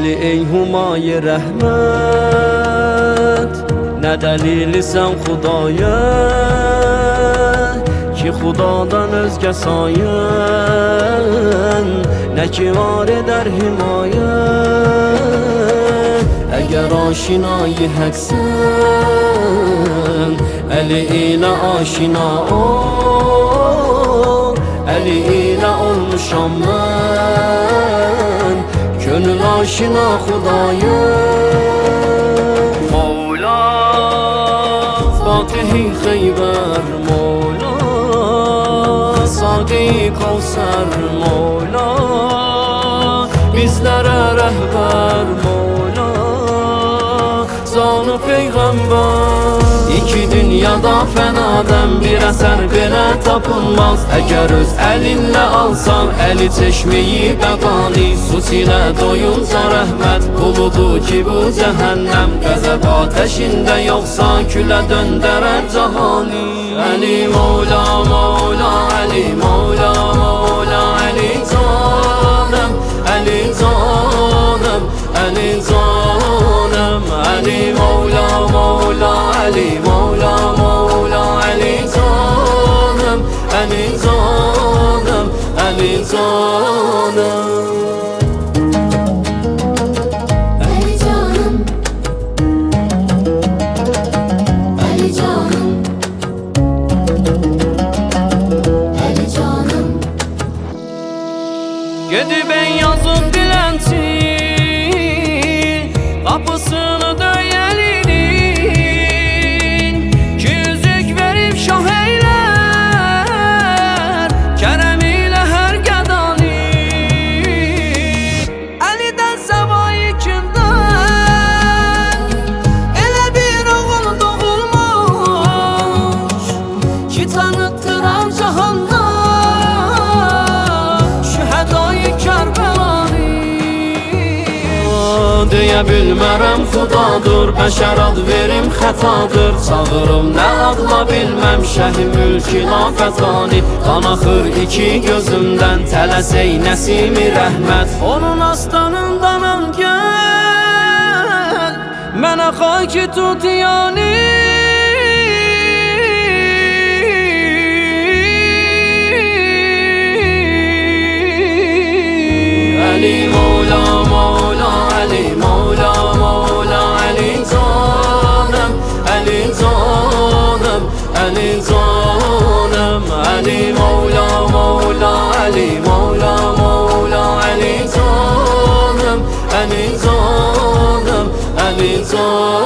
Əli ey humayı rəhmət, nə dəlilisən Xudaya, ki Xudadan özgə sayən, nə ki var edər himayə. Əgər aşinayı həqsən, Əli ilə aşina ol, Əli ilə olmuşam mən, gönül aşina Xudaya. Mevla Fatih-i Xeybər, Mevla Saqi-i Kavsər, Mevla bizlərə rəhbər, Mevla Zanı Peyğəmbər. İki dünyada fənadən bir əsər belə tapılmaz. Əgər öz əlinlə alsan əli çeşmeyi bəqani, su ilə doyunca rəhmət buludu ki bu cəhənnəm, qəzəb ateşində yoxsa külə döndərər cahani. Əli Mevla, Mevla, Əli Mevla, Mevla, Əli canım, Əli canım, Əli canım, Əli Mevla, Mevla, Əli Mevla, Mevla, Əli canım, Əli canım, Əli canım. Gedib en yazıq dilənçi qapısını döyəlinin, ki üzük verib şah eylər kərəm ilə hər qədani. Əlidən səvayı kimdən elə bir oğul doğulmuş, ki tanıttıran cahanda deyə bilmərəm Xudadır, bəşər ad verim xətadır. Çağırım nə adla bilməm şəhi mülki lafətani, qan axır iki gözümdən tələs ey nəsimi rəhmət. Onun astanındanam gəl, mənə xaki tut yani. Əli Mevla, Mevla, Əli Mevla, Mevla, Əli canım, Əli canım, Əli canım, Əli Mevla, Mevla, Əli Mevla, Mevla, Əli canım, Əli canım, Əli canım.